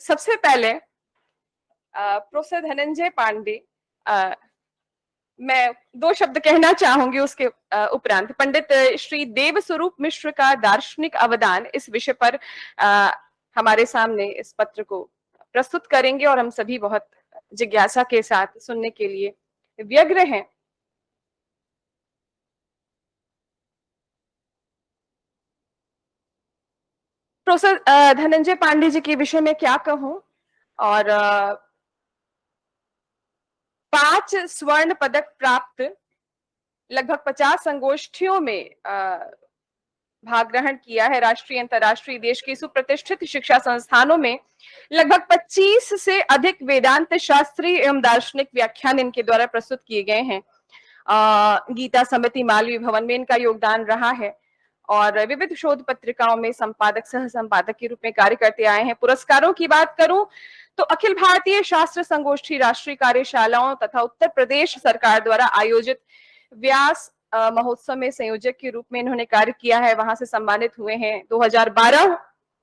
सबसे पहले प्रोफेसर धनंजय पांडे, मैं दो शब्द कहना चाहूंगी उसके उपरांत। पंडित श्री देव स्वरूप मिश्र का दार्शनिक अवदान इस विषय पर हमारे सामने इस पत्र को प्रस्तुत करेंगे और हम सभी बहुत जिज्ञासा के साथ सुनने के लिए व्यग्र हैं। प्रोफेसर धनंजय पांडे जी के विषय में क्या कहूं, और 5 स्वर्ण पदक प्राप्त, लगभग 50 संगोष्ठियों में भाग ग्रहण किया है। राष्ट्रीय अंतर्राष्ट्रीय देश के सुप्रतिष्ठित शिक्षा संस्थानों में लगभग 25 से अधिक वेदांत शास्त्रीय एवं दार्शनिक व्याख्यान इनके द्वारा प्रस्तुत किए गए हैं। गीता समिति मालवीय भवन में इनका योगदान रहा है और विविध शोध पत्रिकाओं में संपादक सह संपादक के रूप में कार्य करते आए हैं। पुरस्कारों की बात करूं तो अखिल भारतीय शास्त्र संगोष्ठी, राष्ट्रीय कार्यशालाओं तथा उत्तर प्रदेश सरकार द्वारा आयोजित व्यास महोत्सव में संयोजक के रूप में इन्होंने कार्य किया है, वहां से सम्मानित हुए हैं। 2012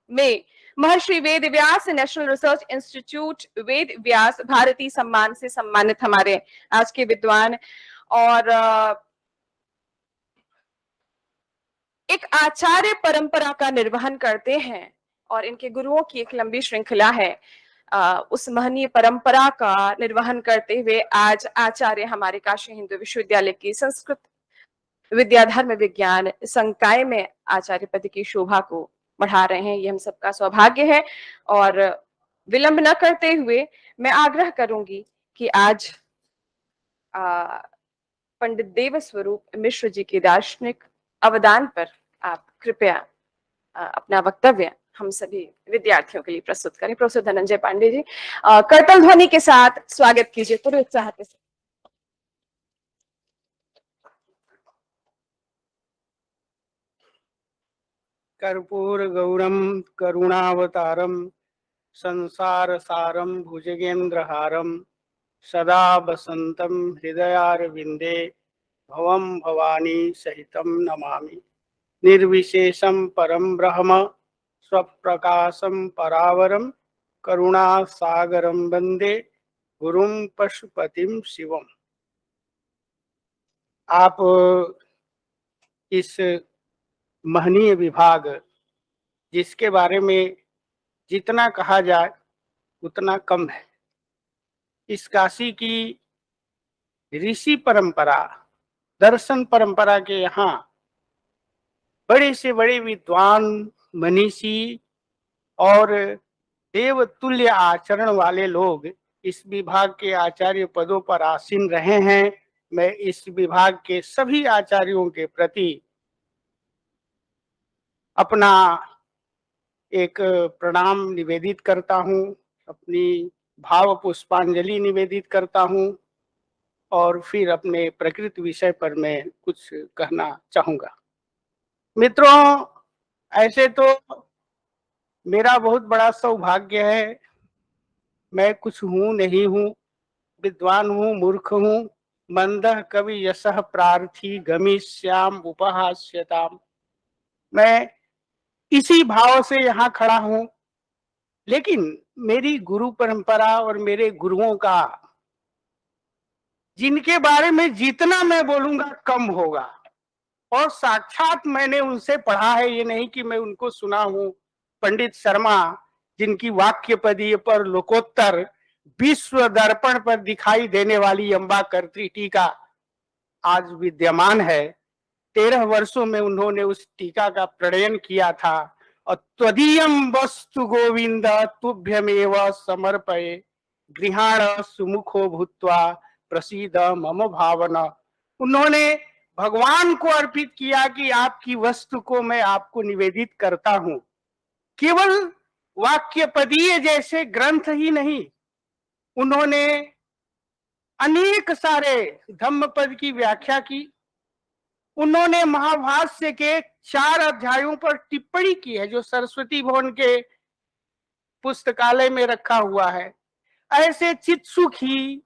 में महर्षि Ved Vyas national research institute Ved Vyas Bharti सम्मान से सम्मानित हमारे आज के विद्वान। और एक आचार्य परंपरा का निर्वहन करते हैं और इनके गुरुओं की एक लंबी श्रृंखला है। उस महनीय परंपरा का निर्वहन करते हुए आज आचार्य हमारे काशी हिंदू विश्वविद्यालय की संस्कृत विद्याधर्म विज्ञान संकाय में आचार्य पद की शोभा को बढ़ा रहे हैं। ये हम सबका सौभाग्य है। और विलंब न करते हुए मैं आग्रह करूंगी कि आज पंडित देव स्वरूप मिश्र जी के दार्शनिक अवदान पर आप कृपया अपना वक्तव्य हम सभी विद्यार्थियों के लिए प्रस्तुत करें। प्रोफेसर धनंजय पांडे जी, करतल ध्वनि के साथ स्वागत कीजिए पूरे उत्साह के साथ। कर्पूर गौरम करुणावतारम संसार सारम भुजगेन्द्रहारम सदा वसंतम हृदयारविंदे भवम भवानी सहितम नमामि। निर्विशेषम परम ब्रह्म स्वप्रकाशम परावरम करुणा सागरम वंदे गुरुम पशुपतिम शिवम। आप इस महनीय विभाग, जिसके बारे में जितना कहा जाए उतना कम है, इस काशी की ऋषि परंपरा, दर्शन परंपरा के यहाँ बड़े से बड़े विद्वान, मनीषी और देवतुल्य आचरण वाले लोग इस विभाग के आचार्य पदों पर आसीन रहे हैं। मैं इस विभाग के सभी आचार्यों के प्रति अपना एक प्रणाम निवेदित करता हूँ, अपनी भाव पुष्पांजलि निवेदित करता हूँ और फिर अपने प्रकृति विषय पर मैं कुछ कहना चाहूँगा। मित्रों, ऐसे तो मेरा बहुत बड़ा सौभाग्य है, मैं कुछ हूँ नहीं हूँ, विद्वान हूँ, मूर्ख हूँ, मंदः कवि यशः प्रार्थी गमिष्याम उपहास्यताम। मैं इसी भाव से यहाँ खड़ा हूँ, लेकिन मेरी गुरु परंपरा और मेरे गुरुओं का, जिनके बारे में जितना मैं बोलूंगा कम होगा, और साक्षात मैंने उनसे पढ़ा है, ये नहीं कि मैं उनको सुना हूँ। पंडित शर्मा, जिनकी वाक्य पदीय पर लोकोत्तर विश्व दर्पण पर दिखाई देने वाली अम्बा कर्त्री टीका आज विद्यमान है, 13 वर्षों में उन्होंने उस टीका का प्रणयन किया था। और त्वदीयम वस्तु गोविंद तुभ्यमेव समर्पये गृहाण सुमुखो भूत्वा प्रसीद मम भावना। उन्होंने भगवान को अर्पित किया कि आपकी वस्तु को मैं आपको निवेदित करता हूं। केवल वाक्य पदीय जैसे ग्रंथ ही नहीं, उन्होंने अनेक सारे धम्म पद की व्याख्या की। उन्होंने महाभाष्य के 4 अध्यायों पर टिप्पणी की है, जो सरस्वती भवन के पुस्तकालय में रखा हुआ है। ऐसे चित्सुखी,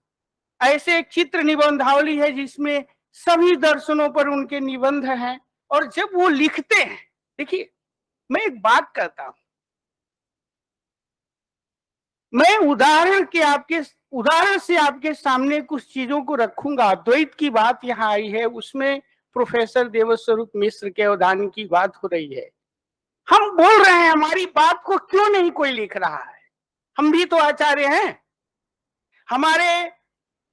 ऐसे चित्र निबंधावली है जिसमें सभी दर्शनों पर उनके निबंध हैं। और जब वो लिखते हैं, देखिए मैं एक बात कहता हूं, मैं उदाहरण से आपके सामने कुछ चीजों को रखूंगा। द्वैत की बात यहाँ आई है, उसमें प्रोफेसर देवस्वरूप मिश्र के अवधान की बात हो रही है। हम बोल रहे हैं, हमारी बात को क्यों नहीं कोई लिख रहा है? हम भी तो आचार्य हैं, हमारे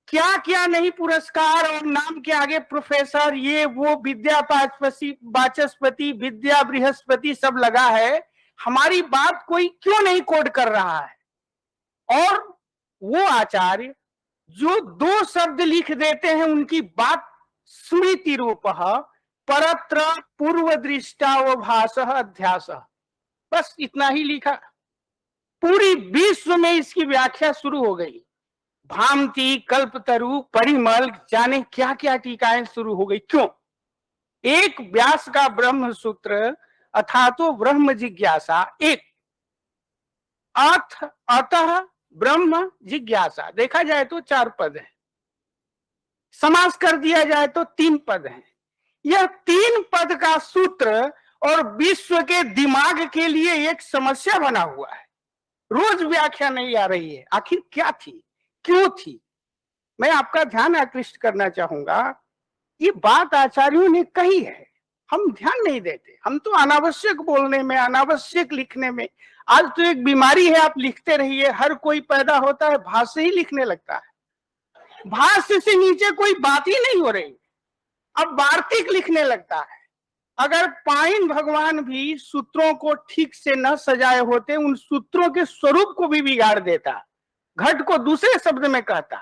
क्या क्या नहीं पुरस्कार और नाम के आगे प्रोफेसर, ये वो, विद्या वाचस्पति, विद्या बृहस्पति सब लगा है। हमारी बात कोई क्यों नहीं कोड कर रहा है? और वो आचार्य जो दो शब्द लिख देते हैं, उनकी बात स्मृति रूप परत्र पूर्व दृष्टा व भाष अध्यास, बस इतना ही लिखा। पूरी विश्व में इसकी व्याख्या शुरू हो गई। भामती, कल्पतरु, परिमल, जाने क्या क्या टीकाएं शुरू हो गई। क्यों? एक व्यास का ब्रह्म सूत्र अथातो ब्रह्म जिज्ञासा, एक अतः ब्रह्म जिज्ञासा, देखा जाए तो 4 पद है, समास कर दिया जाए तो 3 पद है। यह 3 पद का सूत्र और विश्व के दिमाग के लिए एक समस्या बना हुआ है। रोज व्याख्या नहीं आ रही है, आखिर क्या थी, क्यों थी? मैं आपका ध्यान आकृष्ट करना चाहूंगा। ये बात आचार्यों ने कही है, हम ध्यान नहीं देते। हम तो अनावश्यक बोलने में, अनावश्यक लिखने में। आज तो एक बीमारी है, आप लिखते रहिए, हर कोई पैदा होता है भाष्य ही लिखने लगता है, भाष्य से नीचे कोई बात ही नहीं हो रही, अब वार्तिक लिखने लगता है। अगर पाइन भगवान भी सूत्रों को ठीक से न सजाए होते, उन सूत्रों के स्वरूप को भी बिगाड़ देता। घट को दूसरे शब्द में कहता,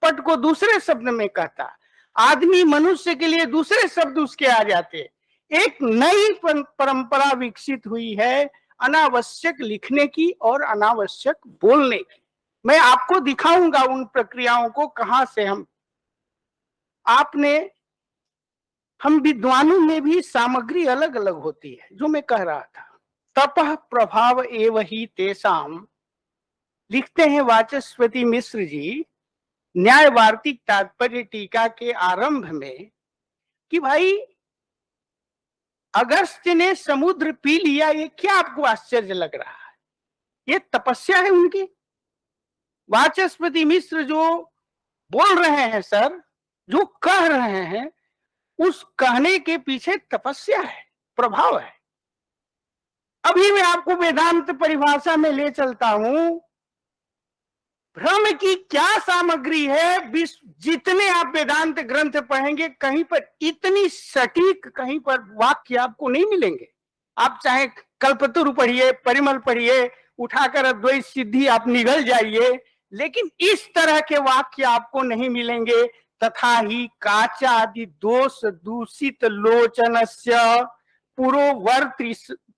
पट को दूसरे शब्द में कहता, आदमी मनुष्य के लिए दूसरे शब्द उसके आ जाते। एक नई परंपरा विकसित हुई है अनावश्यक लिखने की और अनावश्यक बोलने की। मैं आपको दिखाऊंगा उन प्रक्रियाओं को, कहां से हम विद्वानों में भी सामग्री अलग अलग होती है। जो मैं कह रहा था, तपः प्रभाव एव ही तेसाम, लिखते हैं वाचस्पति मिश्र जी न्याय वार्तिक तात्पर्य टीका के आरंभ में कि भाई अगस्त्य ने समुद्र पी लिया, ये क्या आपको आश्चर्य लग रहा है? ये तपस्या है उनकी। वाचस्पति मिश्र जो बोल रहे हैं सर, जो कह रहे हैं, उस कहने के पीछे तपस्या है, प्रभाव है। अभी मैं आपको वेदांत परिभाषा में ले चलता हूं। भ्रम की क्या सामग्री है? जितने आप वेदांत ग्रंथ पढ़ेंगे, कहीं पर इतनी सटीक कहीं पर वाक्य आपको नहीं मिलेंगे। आप चाहे कल्पतरु पढ़िए, परिमल पढ़िए, उठाकर अद्वैत सिद्धि आप निगल जाइए, लेकिन इस तरह के वाक्य आपको नहीं मिलेंगे। तथा ही काचादि दोष दूषित लोचनस्य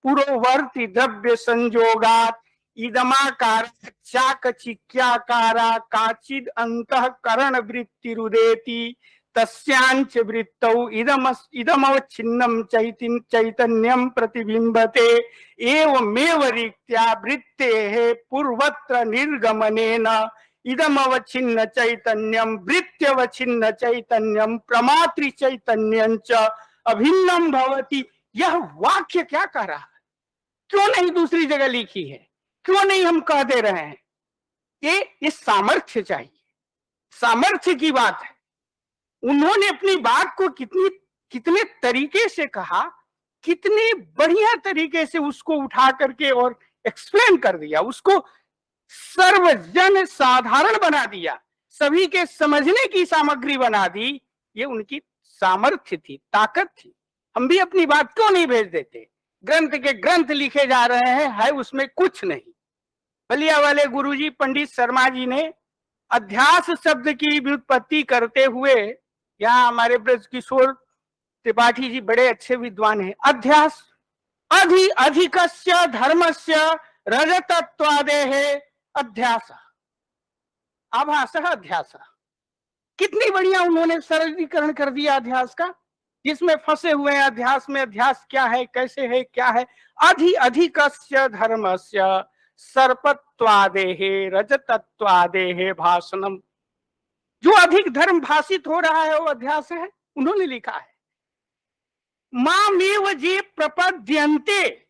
पुरोवर्ती द्रव्य संयोगात इदमाकार चाकचिक्याकारा काचिद अंतःकरण वृत्तिरुदेति तस्यांच वृत्तौ इदमवच्छिन्नं चैतन्यं प्रतिबिंबते एवमेव रीत्या वृत्तेः पूर्वत्र निर्गमनेन इदमवच्छिन्न चैतन्यम वृत्त्यवच्छिन्न चैतन्यम प्रमातृ चैतन्यं च अभिन्नं भवति। यह वाक्य क्या कह रहा है? क्यों नहीं दूसरी जगह लिखी है? क्यों नहीं हम कह दे रहे हैं? ये सामर्थ्य चाहिए, सामर्थ्य की बात है। उन्होंने अपनी बात को कितने तरीके से कहा, कितने बढ़िया तरीके से उसको उठा करके और एक्सप्लेन कर दिया, उसको सर्वजन साधारण बना दिया, सभी के समझने की सामग्री बना दी। ये उनकी सामर्थ्य थी, ताकत थी। हम भी अपनी बात क्यों नहीं भेज देते? ग्रंथ के ग्रंथ लिखे जा रहे हैं, है उसमें कुछ नहीं। बलिया वाले गुरुजी पंडित शर्मा जी ने अध्यास शब्द की व्युत्पत्ति करते हुए, यहाँ हमारे ब्रज किशोर त्रिपाठी जी बड़े अच्छे विद्वान हैं, अध्यास अधिकस्य धर्मस्य रजतत्वादेः अध्यास आभास अध्यास। कितनी बढ़िया उन्होंने सरलीकरण कर दिया अध्यास का, जिसमें फंसे हुए हैं अध्यास में। अध्यास क्या है, कैसे है, क्या है? अधिकस्य धर्मस्य सर्पत्वादेः रजतत्वादेः भाषणम। जो अधिक धर्म भाषित हो रहा है वो अध्यास है, उन्होंने लिखा है। मामेव जे प्रपद्यन्ते,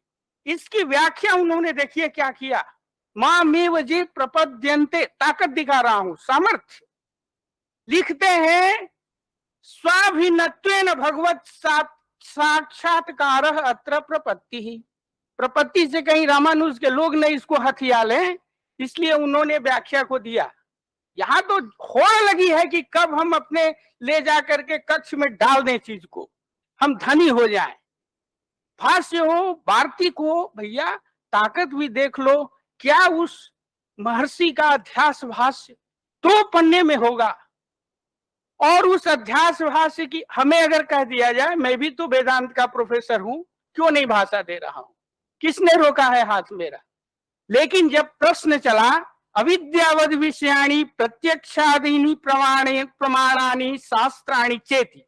इसकी व्याख्या उन्होंने देखिए क्या किया। मामेव जे प्रपद्यन्ते, ताकत दिखा रहा हूं, सामर्थ्य। लिखते हैं स्वाभिनत्वेन भगवत साक्षात्कार अत्र प्रपत्ति ही। प्रपत्ति से कहीं रामानुज के लोग ने इसको हथिया लें, इसलिए उन्होंने व्याख्या को दिया। यहां तो होड़ लगी है कि कब हम अपने ले जाकर के कक्ष में डाल दें चीज को, हम धनी हो जाएं। भाष्य हो, वार्तिक हो, भैया ताकत भी देख लो। क्या उस महर्षि का अध्यास भाष्य 2 पन्ने में होगा, और उस अध्यास भाष्य की हमें अगर कह दिया जाए, मैं भी तो वेदांत का प्रोफेसर हूं, क्यों नहीं भाषा दे रहा हूं, किसने रोका है हाथ मेरा। लेकिन जब प्रश्न चला अविद्यावद विषयाणी प्रत्यक्षादीनि प्रमाणानि शास्त्राणि चेति,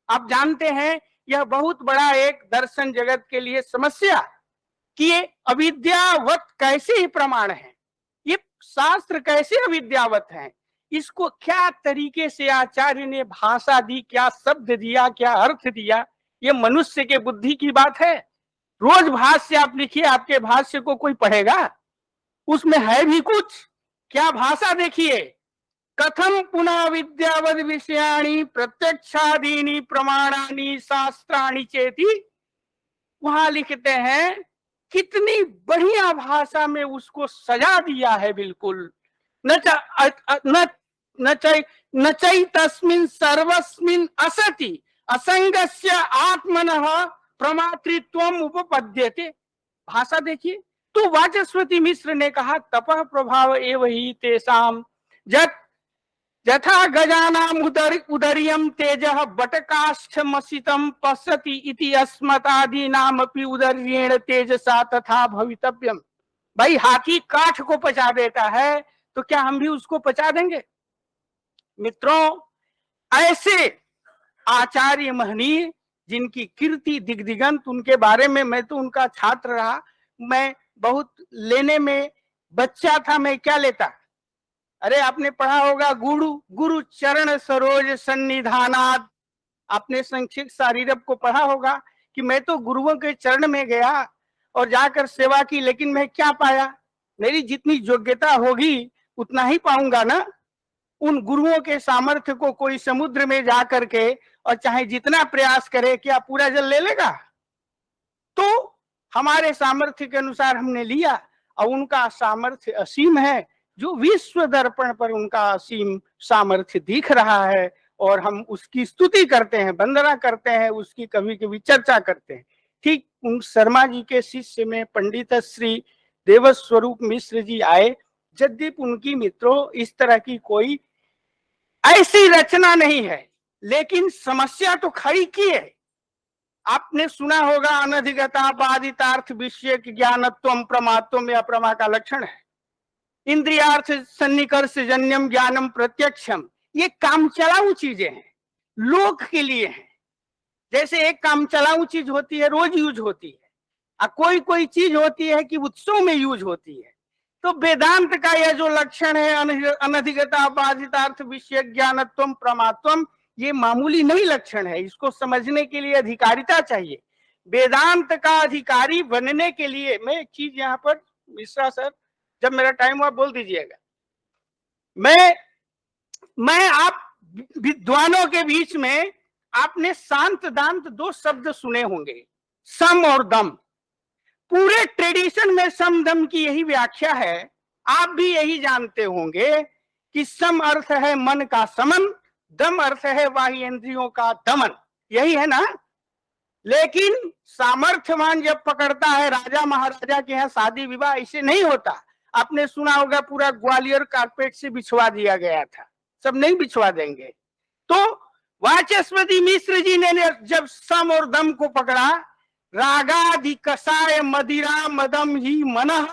आप जानते हैं यह बहुत बड़ा एक दर्शन जगत के लिए समस्या कि ये अविद्यावत कैसे ही प्रमाण है, ये शास्त्र कैसे अविद्यावत है, इसको क्या तरीके से आचार्य ने भाषा दी, क्या शब्द दिया, क्या अर्थ दिया, ये मनुष्य के बुद्धि की बात है। रोज भाष्य आप लिखिए, आपके भाष्य को कोई पढ़ेगा? उसमें है भी कुछ? क्या भाषा देखिए, कथम पुनः विद्यावद विषयाणी प्रत्यक्षादीनि प्रमाणानि शास्त्राणि चेति, वहां लिखते हैं कितनी बढ़िया भाषा में उसको सजा दिया है बिल्कुल। न चैतस्मिन् सर्वस्मिन् असति असंगस्य आत्मनः प्रमातृत्वम् उपपद्यते। भाषा देखिए। तो वाचस्पति मिश्र ने कहा तपः प्रभाव एव ही तेषाम यथा गजानाम उदरियम तेजः बटकाष्ठमसितं पश्यति इति अस्मतादीनामपि उदर्येण तेजसा तथा भवितव्यम। भाई हाथी काठ को पचा देता है, तो क्या हम भी उसको पचा देंगे? मित्रों, ऐसे आचार्य महनीय जिनकी कीर्ति दिग्दिगंत, उनके बारे में मैं तो उनका छात्र रहा, मैं बहुत लेने में बच्चा था, मैं क्या लेता। अरे आपने पढ़ा होगा गुरु चरण सरोज सन्निधानात्, आपने संक्षिप्त शारीरक को पढ़ा होगा कि मैं तो गुरुओं के चरण में गया और जाकर सेवा की, लेकिन मैं क्या पाया? मेरी जितनी योग्यता होगी उतना ही पाऊंगा ना। उन गुरुओं के सामर्थ्य को कोई समुद्र में जा करके और चाहे जितना प्रयास करे, क्या पूरा जल ले लेगा? तो हमारे सामर्थ्य के अनुसार हमने लिया, और उनका सामर्थ्य असीम है, जो विश्व दर्पण पर उनका असीम सामर्थ्य दिख रहा है, और हम उसकी स्तुति करते हैं, वंदना करते हैं, उसकी कभी कभी चर्चा करते हैं। ठीक उन शर्मा जी के शिष्य में पंडित श्री देवस्वरूप मिश्र जी आए। यद्यपि उनकी मित्रों इस तरह की कोई ऐसी रचना नहीं है, लेकिन समस्या तो खड़ी की है। आपने सुना होगा अनधिगता बाधितार्थ विषय ज्ञानत्वम प्रमात्वम या प्रमा का लक्षण है। इंद्रियार्थ सन्निकर्ष जन्यम ज्ञानम प्रत्यक्षम, ये काम चलाऊ चीजें हैं, लोक के लिए हैं। जैसे एक काम चलाऊ चीज होती है, रोज यूज होती है, और कोई कोई चीज होती है कि उत्सव में यूज होती है। तो वेदांत का यह जो लक्षण है अनधिगता बाधितार्थ विषय ज्ञानत्वम प्रमात्वम, ये मामूली नहीं लक्षण है। इसको समझने के लिए अधिकारिता चाहिए। वेदांत का अधिकारी बनने के लिए, मैं एक चीज यहाँ पर, मिश्रा सर जब मेरा टाइम हुआ बोल दीजिएगा। मैं आप विद्वानों के बीच में आपने शांत दांत 2 शब्द सुने होंगे, सम और दम। पूरे ट्रेडिशन में सम दम की यही व्याख्या है। आप भी यही जानते होंगे कि सम अर्थ है मन का समन, दम अर्थ है बाह्य इंद्रियों का दमन, यही है ना। लेकिन सामर्थ्यवान जब पकड़ता है, राजा महाराजा के यहाँ शादी विवाह ऐसे नहीं होता। आपने सुना होगा पूरा ग्वालियर कारपेट से बिछवा दिया गया था, सब नहीं बिछवा देंगे। तो वाचस्पति मिश्र जी ने जब सम और दम को पकड़ा, रागादि कषाय मदिरा मदम ही मनः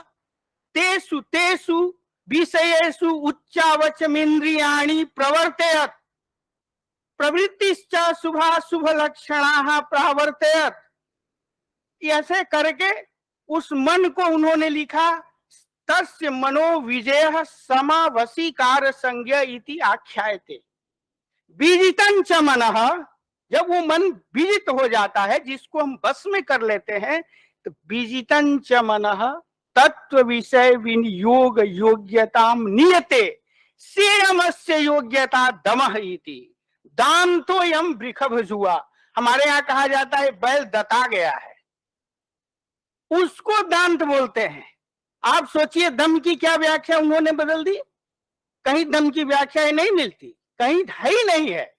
तेषु तेषु विषयेषु उच्चावचमिन्द्रियाणि प्रवर्तयत् प्रवृत्तिश्च शुभाशुभ लक्षणाः प्रवर्तयत्। ऐसे करके उस मन को उन्होंने लिखा तस्य मनो विजयः समावसीकार संज्ञ इति आख्यायते। विजितं च मनः, जब वो मन विजित हो जाता है, जिसको हम बस में कर लेते हैं, तो विजितं च मनः तत्व विषय विनियोग योग्यताम नियते सेयमस्य योग्यता दमः इति दान तो यम वृषभ जुआ। हमारे यहाँ कहा जाता है बैल दता गया है, उसको दांत बोलते हैं। आप सोचिए दम की क्या व्याख्या उन्होंने बदल दी। कहीं दम की व्याख्या नहीं मिलती, कहीं है ही नहीं है,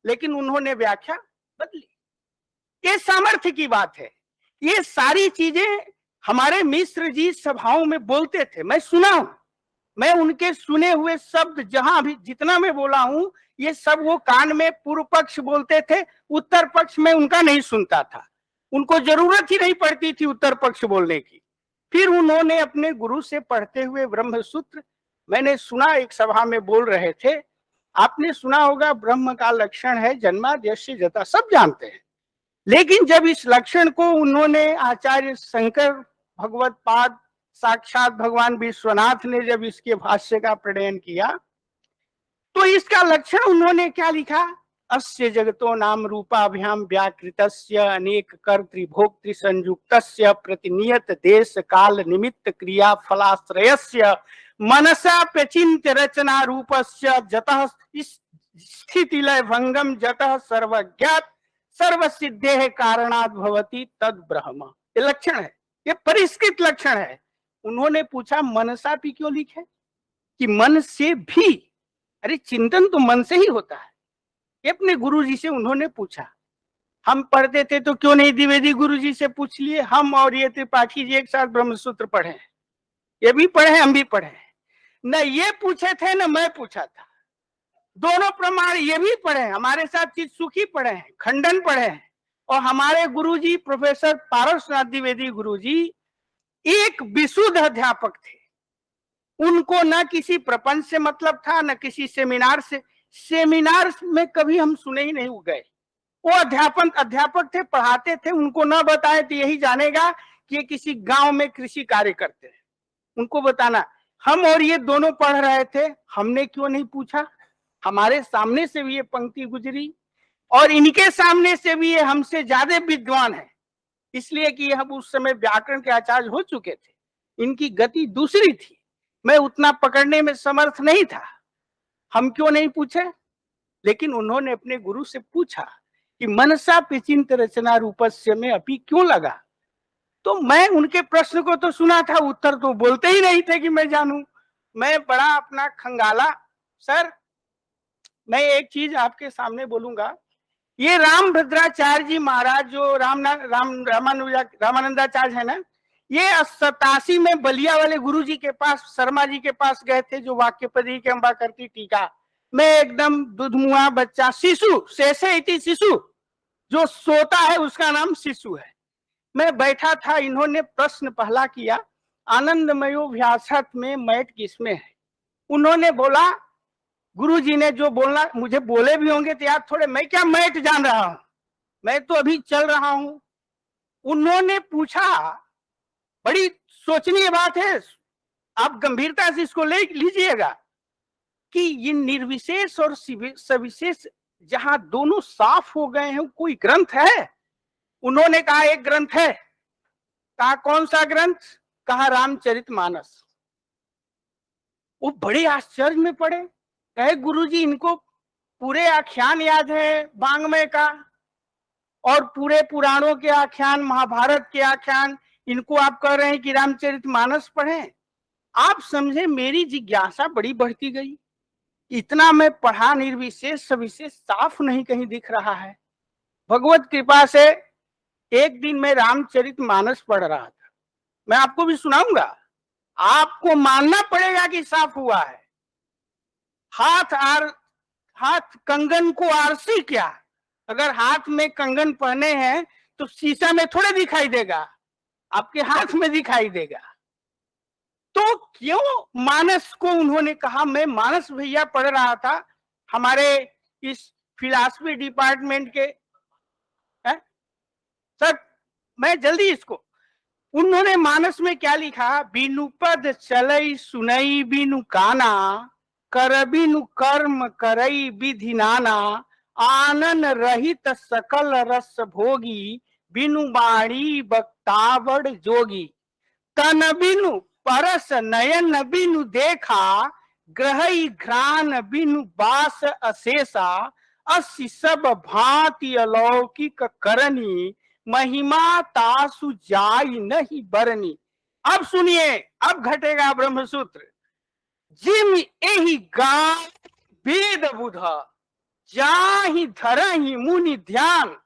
लेकिन उन्होंने व्याख्या बदली। ये सामर्थ्य की बात है। ये सारी चीजें हमारे मिश्र जी सभाओं में बोलते थे, मैं सुना हूं। मैं उनके सुने हुए शब्द जहां भी जितना मैं बोला हूं, ये सब वो कान में पूर्व पक्ष बोलते थे, उत्तर पक्ष में उनका नहीं सुनता था। उनको जरूरत ही नहीं पड़ती थी उत्तर पक्ष बोलने की। फिर उन्होंने अपने गुरु से पढ़ते हुए ब्रह्म सूत्र, मैंने सुना एक सभा में बोल रहे थे, आपने सुना होगा ब्रह्म का लक्षण है जन्माद्यस्य जता, सब जानते हैं। लेकिन जब इस लक्षण को उन्होंने आचार्य शंकर भगवत पाद साक्षात भगवान विश्वनाथ ने जब इसके भाष्य का प्रणयन किया, तो इसका लक्षण उन्होंने क्या लिखा, अस्य जगतो नाम रूपाभ्याम व्याकृतस्य अनेक कर्तृभोक्तृ संयुक्तस्य प्रतिनियत देश काल निमित्त क्रिया फलाश्रयस्य मनसा प्रचिंत्य रचना रूपस्य जतः स्थिति लय भंगम जतः सर्वज्ञात सर्वसिद्धे कारणात् भवति तद ब्रह्म। ये लक्षण है, ये परिष्कृत लक्षण है। उन्होंने पूछा मनसा भी क्यों लिखे, कि मन से भी, अरे चिंतन तो मन से ही होता है। ये अपने गुरु जी से उन्होंने पूछा। हम पढ़ते थे तो क्यों नहीं द्विवेदी गुरु जी से पूछ लिए। हम और ये त्रिपाठी जी एक साथ ब्रह्मसूत्र पढ़े, ये भी पढ़े हम भी पढ़े, न ये पूछे थे न मैं पूछा था। दोनों प्रमाण ये भी पढ़े, हमारे साथ चित्त सुखी पढ़े हैं, खंडन पढ़े हैं। और हमारे गुरुजी प्रोफेसर पारसनाथ द्विवेदी गुरुजी एक विशुद्ध अध्यापक थे। उनको न किसी प्रपंच से मतलब था, न किसी सेमिनार से। सेमिनार में कभी हम सुने ही नहीं गए। वो अध्यापक थे, पढ़ाते थे। उनको न बताए तो यही जानेगा कि ये किसी गांव में कृषि कार्य करते हैं, उनको बताना। हम और ये दोनों पढ़ रहे थे, हमने क्यों नहीं पूछा। हमारे सामने से भी ये पंक्ति गुजरी और इनके सामने से भी ये हमसे ज्यादा विद्वान है, इसलिए कि हम उस समय व्याकरण के आचार्य हो चुके थे। इनकी गति दूसरी थी, मैं उतना पकड़ने में समर्थ नहीं था। हम क्यों नहीं पूछे, लेकिन उन्होंने अपने गुरु से पूछा कि मनसा पिचिंत रचना रूपस्य में अपी क्यों लगा। तो मैं उनके प्रश्न को तो सुना था, उत्तर तो बोलते ही नहीं थे कि मैं जानूं। मैं बड़ा अपना खंगाला। सर मैं एक चीज आपके सामने बोलूंगा, ये राम भद्राचार्य जी महाराज जो रामानंदाचार्य है ना, ये 87 में बलिया वाले गुरु जी के पास, शर्मा जी के पास गए थे, जो वाक्यपदी के अम्बा करती टीका। मैं एकदम दुधमुआ बच्चा, शिशु शेषे इति शिशु, जो सोता है उसका नाम शिशु है। मैं बैठा था, इन्होंने प्रश्न पहला किया, आनंदमयो व्यासत में मैट किसमें है। उन्होंने बोला, गुरु जी ने जो बोलना, मुझे बोले भी होंगे तो यार थोड़े, मैं क्या मैट जान रहा हूं, मैं तो अभी चल रहा हूं। उन्होंने पूछा, बड़ी सोचनीय बात है, आप गंभीरता से इसको ले लीजिएगा, कि ये निर्विशेष और सविशेष जहां दोनों साफ हो गए हैं, कोई ग्रंथ है। उन्होंने कहा एक ग्रंथ है। कहा कौन सा ग्रंथ, कहा रामचरितमानस। वो बड़े आश्चर्य में पड़े, कहे गुरुजी इनको पूरे आख्यान याद है वांग्मय का, और पूरे पुराणों के आख्यान, महाभारत के आख्यान, इनको आप कह रहे हैं कि रामचरितमानस पढ़ें। आप समझे, मेरी जिज्ञासा बड़ी बढ़ती गई। इतना मैं पढ़ा, निर्विशेष सविशेष साफ नहीं कहीं दिख रहा है। भगवत कृपा से एक दिन मैं रामचरितमानस पढ़ रहा था, मैं आपको भी सुनाऊंगा, आपको मानना पड़ेगा कि साफ हुआ है। हाथ कंगन को आरसी क्या, अगर हाथ में कंगन पहने हैं तो शीशा में थोड़े दिखाई देगा, आपके हाथ में दिखाई देगा। तो क्यों मानस को उन्होंने कहा, मैं मानस भैया पढ़ रहा था हमारे इस फिलॉसफी डिपार्टमेंट के सर, मैं जल्दी इसको, उन्होंने मानस में क्या लिखा, बिनु पद चलई सुनई बिनु काना, कर बिनु कर्म करई विधि नाना, आनन रहित सकल रस भोगी, बिनु बाणी बक्तावड़ जोगी। तन बिनु परस नयन बिनु देखा, ग्रहई घ्राण बिनु बास अशेषा, असि सब भांति अलौकिक करनी, महिमा तासु जाई नहीं बरनी। अब सुनिए, अब घटेगा ब्रह्मसूत्र। जिम एहि गान वेद बुध, जाहि धरहि मुनि ध्यान,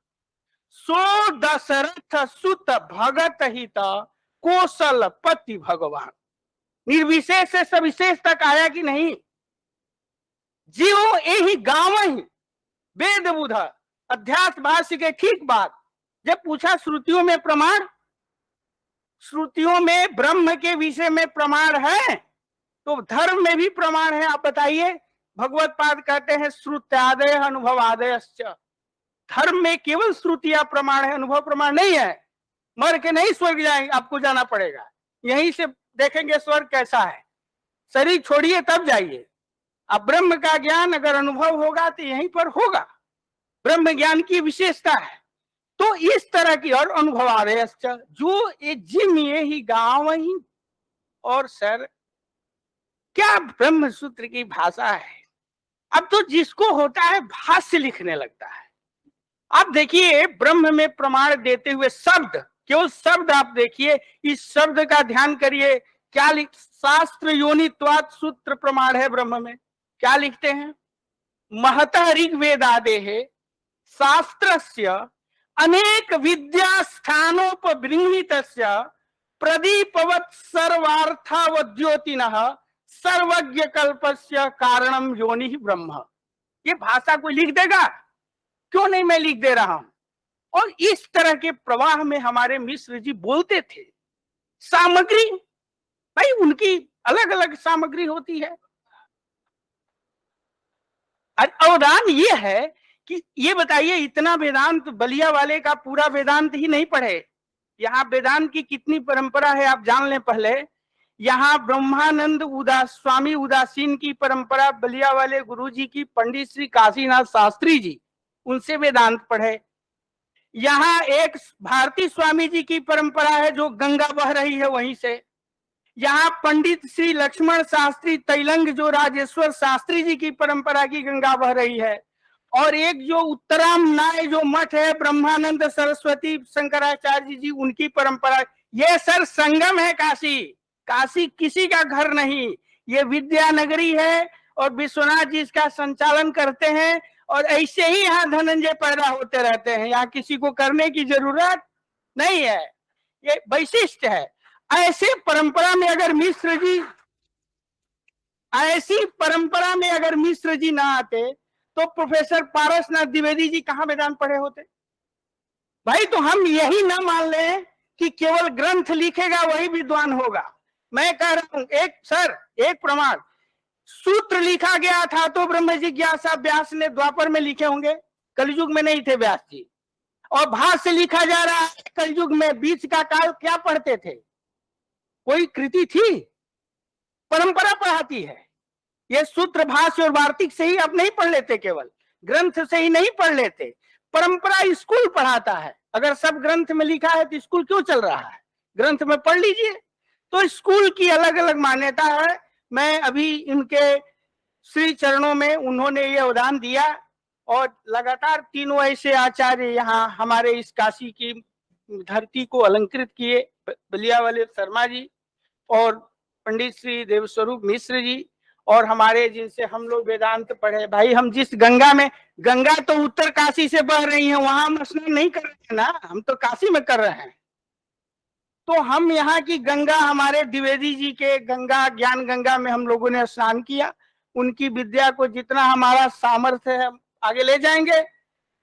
सो दशरथ सुत भगत हित, कौशल पति भगवान। निर्विशेष से सविशेष तक आया कि नहीं? जीव यही गाँव ही वेद बुध, अध्यास भाष्य के ठीक बाद जब पूछा श्रुतियों में प्रमाण, श्रुतियों में ब्रह्म के विषय में प्रमाण है तो धर्म में भी प्रमाण है। आप बताइए, भगवत पाद कहते हैं श्रुत्यादय अनुभव आदयश्च। धर्म में केवल श्रुतियां प्रमाण है, अनुभव प्रमाण नहीं है। मर के नहीं स्वर्ग जाएंगे, आपको जाना पड़ेगा, यहीं से देखेंगे स्वर्ग कैसा है। शरीर छोड़िए तब जाइए। अब ब्रह्म का ज्ञान अगर अनुभव होगा तो यहीं पर होगा, ब्रह्म ज्ञान की विशेषता है। तो इस तरह की और अनुभव आ रहे जो ये जिम ये ही गांव ही। और सर क्या ब्रह्म सूत्र की भाषा है। अब तो जिसको होता है भाष्य लिखने लगता है। आप देखिए ब्रह्म में प्रमाण देते हुए शब्द, केवल शब्द आप देखिए, इस शब्द का ध्यान करिए। क्या शास्त्र योनित्वात् सूत्र प्रमाण है ब्रह्म में। क्या लिखते हैं? महतः ऋग्वेदादेः शास्त्रस्य अनेक विद्या स्थानोपबृंहितस्य प्रदीपवत् सर्वार्थावद्योतिनः सर्वज्ञ कल्पस्य कारणम योनि ब्रह्म। ये भाषा कोई लिख देगा? क्यों नहीं मैं लिख दे रहा हूं। और इस तरह के प्रवाह में हमारे मिश्र जी बोलते थे। सामग्री भाई उनकी अलग अलग सामग्री होती है। अवदान ये है कि ये बताइए, इतना वेदांत बलिया वाले का पूरा वेदांत ही नहीं पढ़े। यहाँ वेदांत की कितनी परंपरा है आप जान लें पहले। यहाँ ब्रह्मानंद स्वामी उदासीन की परंपरा, बलिया वाले गुरुजी की, पंडित श्री काशीनाथ शास्त्री जी, उनसे वेदांत पढ़े। यहाँ एक भारती स्वामी जी की परंपरा है जो गंगा बह रही है वहीं से। यहाँ पंडित श्री लक्ष्मण शास्त्री तैलंग जो राजेश्वर शास्त्री जी की परंपरा की गंगा बह रही है। और एक जो उत्तराम नाय जो मठ है ब्रह्मानंद सरस्वती शंकराचार्य जी, उनकी परंपरा। ये सर संगम है काशी। काशी किसी का घर नहीं, ये विद्यानगरी है और विश्वनाथ जी इसका संचालन करते हैं। और ऐसे ही यहाँ धनंजय पैदा होते रहते हैं, यहाँ किसी को करने की जरूरत नहीं है। ये वैशिष्ट है। ऐसी परंपरा में अगर मिश्र जी ना आते तो प्रोफेसर पारसनाथ द्विवेदी जी कहां वेदांत पढ़े होते भाई। तो हम यही ना मान लें कि केवल ग्रंथ लिखेगा वही विद्वान होगा। मैं कह रहा हूं एक प्रमाण, सूत्र लिखा गया था तो ब्रह्म जिज्ञासा व्यास ने द्वापर में लिखे होंगे, कलयुग में नहीं थे व्यास जी। और भाष्य लिखा जा रहा है कलयुग में, बीच का काल क्या पढ़ते थे? कोई कृति थी? परंपरा पढ़ाती है। ये सूत्र भाष्य और वार्तिक से ही अब नहीं पढ़ लेते, केवल ग्रंथ से ही नहीं पढ़ लेते, परंपरा स्कूल पढ़ाता है। अगर सब ग्रंथ में लिखा है तो स्कूल क्यों चल रहा है? ग्रंथ में पढ़ लीजिए। तो स्कूल की अलग अलग मान्यता है। मैं अभी इनके श्री चरणों में उन्होंने ये अवदान दिया और लगातार तीनों ऐसे आचार्य यहाँ हमारे इस काशी की धरती को अलंकृत किए, बलिया वाले शर्मा जी और पंडित श्री देवस्वरूप मिश्र जी और हमारे जिनसे हम लोग वेदांत पढ़े। भाई हम जिस गंगा में, गंगा तो उत्तर काशी से बह रही है, वहां हम स्नान नहीं कर रहे हैं ना, हम तो काशी में कर रहे हैं। तो हम यहाँ की गंगा, हमारे द्विवेदी जी के गंगा, ज्ञान गंगा में हम लोगों ने स्नान किया। उनकी विद्या को जितना हमारा सामर्थ्य है हम आगे ले जाएंगे।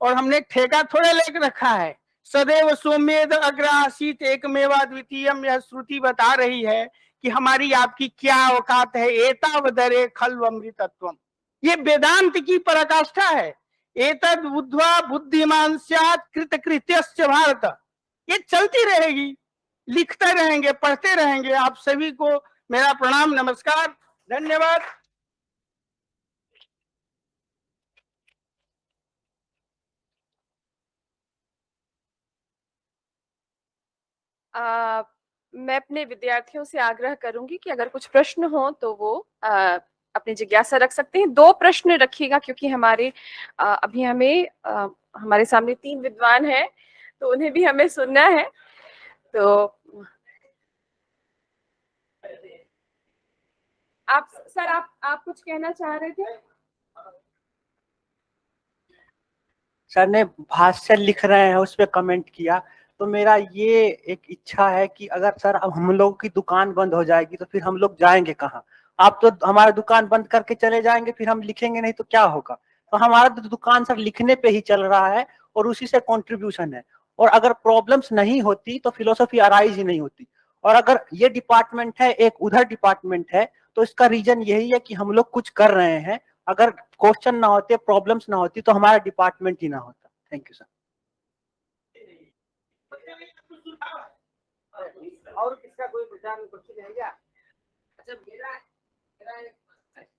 और हमने ठेका थोड़े लेकर रखा है। सदैव सोमेद अग्रासीत एकमेवा द्वितीयम, यह श्रुति बता रही है कि हमारी आपकी क्या औकात है। एतावदरे खल्व अमृतत्वम, ये वेदांत की पराकाष्ठा है। एतद बुद्ध्वा बुद्धिमान स्यात् कृतकृत्यश्च भारत। ये चलती रहेगी, लिखते रहेंगे, पढ़ते रहेंगे। आप सभी को मेरा प्रणाम, नमस्कार, धन्यवाद। मैं अपने विद्यार्थियों से आग्रह करूंगी कि अगर कुछ प्रश्न हो तो वो अपनी जिज्ञासा रख सकते हैं। 2 प्रश्न रखिएगा क्योंकि अभी हमारे सामने 3 विद्वान हैं, तो उन्हें भी हमें सुनना है। तो आप कुछ कहना चाह रहे थे? सर ने भाष्य लिख रहे हैं, उस पर कमेंट किया, तो मेरा ये एक इच्छा है कि अगर सर अब हम लोग की दुकान बंद हो जाएगी तो फिर हम लोग जाएंगे कहाँ? आप तो हमारा दुकान बंद करके चले जाएंगे, फिर हम लिखेंगे नहीं तो क्या होगा? तो हमारा तो दुकान सर लिखने पे ही चल रहा है और उसी से कंट्रीब्यूशन है। और अगर प्रॉब्लम्स नहीं होती तो फिलोसफी अराइज ही नहीं होती। और अगर ये डिपार्टमेंट है, एक उधर डिपार्टमेंट है, तो इसका रीजन यही है कि हम लोग कुछ कर रहे हैं। अगर क्वेश्चन ना होते, प्रॉब्लम्स ना होती, तो हमारा डिपार्टमेंट ही ना होता। Thank you sir. और किसका कोई विचार क्वेश्चन है क्या? अच्छा,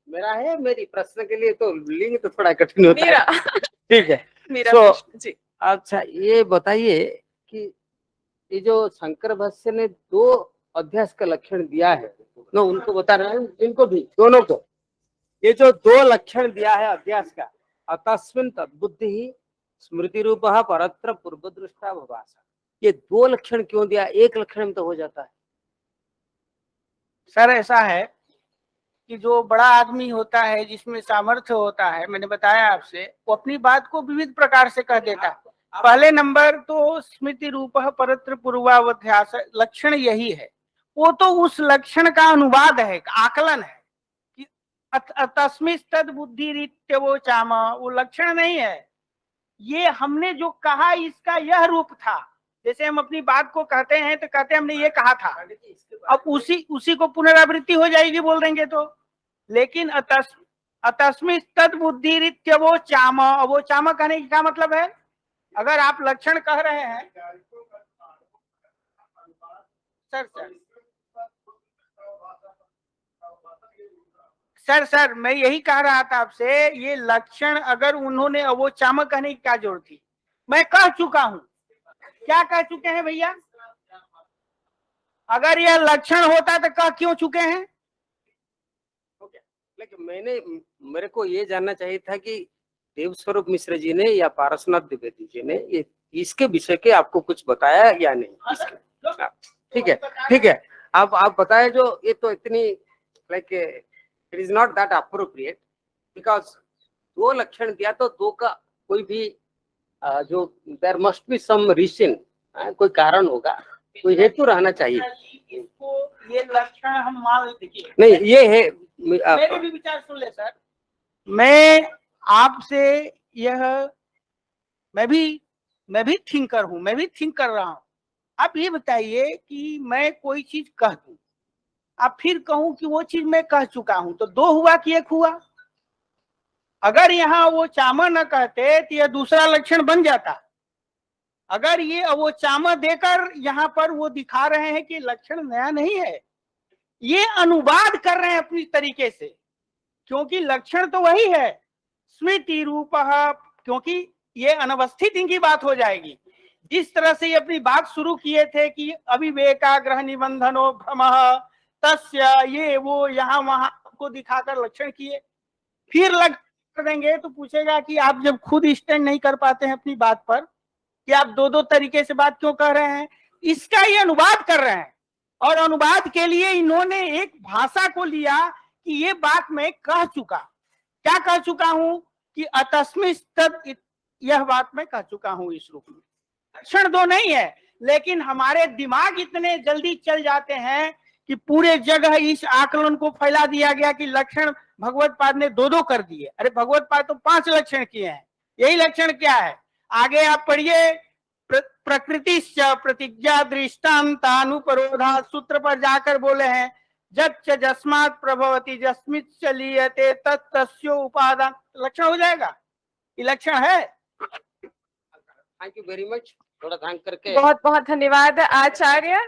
मेरा है। मेरी प्रश्न के लिए तो लिंग तो थोड़ा कठिन होता है। ठीक है, मेरा So, प्रश्न जी। अच्छा ये बताइए कि ये जो शंकर भाष्य ने 2 अध्यास का लक्षण दिया है, ना उनको बता रहे हैं, इनको भी, दोनों को, ये जो 2 लक्षण दिया है अध्यास का, अतस्मिन् तद्बुद्धि ही स्मृति रूप परत्र पूर्व दृष्टा भवासा, ये 2 लक्षण क्यों दिया? एक लक्षण में तो हो जाता है। सर ऐसा है कि जो बड़ा आदमी होता है, जिसमें सामर्थ्य होता है, मैंने बताया आपसे, वो अपनी बात को विविध प्रकार से कह देता है। पहले नंबर तो स्मृति रूप परत्र पूर्वावध्यास लक्षण यही है। वो तो उस लक्षण का अनुवाद है, आकलन है कि तस्मिस् तद बुद्धि रीत्य वो चामा, वो लक्षण नहीं है। ये हमने जो कहा इसका यह रूप था। जैसे हम अपनी बात को कहते हैं तो कहते हैं हमने ये कहा था, अब उसी को पुनरावृत्ति हो जाएगी बोल देंगे तो। लेकिन अतस्मिस् तद बुद्धि रीत्य वो चाम कहने की क्या मतलब है? अगर आप लक्षण कह रहे हैं सर मैं यही कह रहा था आपसे, ये लक्षण अगर उन्होंने अवोचाम कहने की क्या जरूरत थी? मैं कह चुका हूं। क्या कह चुके हैं भैया? अगर यह लक्षण होता तो कह क्यों चुके हैं? लेकिन मेरे को ये जानना चाहिए था कि देव स्वरूप मिश्र जी ने या पारसनाथ द्विवेदी जी ने ये इसके विषय के आपको कुछ बताया या नहीं? ठीक है, ठीक है, आप बताए। जो ये तो इतनी like it is not that appropriate, because 2 लक्षण दिया तो 2 का कोई भी जो there must be some reason, कोई कारण होगा, कोई हेतु रहना चाहिए। इसको ये लक्षण हम मान लेते नहीं, ये है। मेरे भी विचार सुन ले सर। मैं आपसे यह मैं भी थिंकर हूं, मैं भी थिंक कर रहा हूं। आप ये बताइए कि मैं कोई चीज कह दूं, आप फिर कहूं कि वो चीज मैं कह चुका हूं, तो 2 हुआ कि 1 हुआ? अगर यहाँ वो चामा न कहते तो यह दूसरा लक्षण बन जाता। अगर ये वो चामा देकर यहाँ पर वो दिखा रहे हैं कि लक्षण नया नहीं है, ये अनुवाद कर रहे हैं अपनी तरीके से, क्योंकि लक्षण तो वही है स्मृति रूप, क्योंकि ये अनवस्थित इनकी बात हो जाएगी। जिस तरह से ये अपनी बात शुरू किए थे कि अविवेकाग्रह निबंधनो भ्रमः तस्य, ये वो यहाँ वहां को दिखाकर लक्षण किए, फिर लग कर देंगे तो पूछेगा कि आप जब खुद स्टैंड नहीं कर पाते हैं अपनी बात पर, कि आप 2 तरीके से बात क्यों कह रहे हैं? इसका ये अनुवाद कर रहे हैं। और अनुवाद के लिए इन्होंने एक भाषा को लिया कि ये बात मैं कह चुका। क्या कह चुका हूं? कि अतस्मिस् तद, यह बात मैं कह चुका हूं इस रूप में। लक्षण 2 नहीं है, लेकिन हमारे दिमाग इतने जल्दी चल जाते हैं कि पूरे जगह इस आकलन को फैला दिया गया कि लक्षण भगवत पाद ने 2 कर दिए। अरे भगवत पाद तो 5 लक्षण किए हैं। यही लक्षण क्या है? आगे आप पढ़िए, प्रकृति प्रतिज्ञा दृष्टान्तानुपरोधा सूत्र पर जाकर बोले हैं, जच्च जस्मात् प्रभवति जस्मित् च लीयते तत्तस्यो उपादान। लक्षण हो जाएगा, ये लक्षण है। Thank you very much. थोड़ा ध्यान करके बहुत बहुत धन्यवाद आचार्य।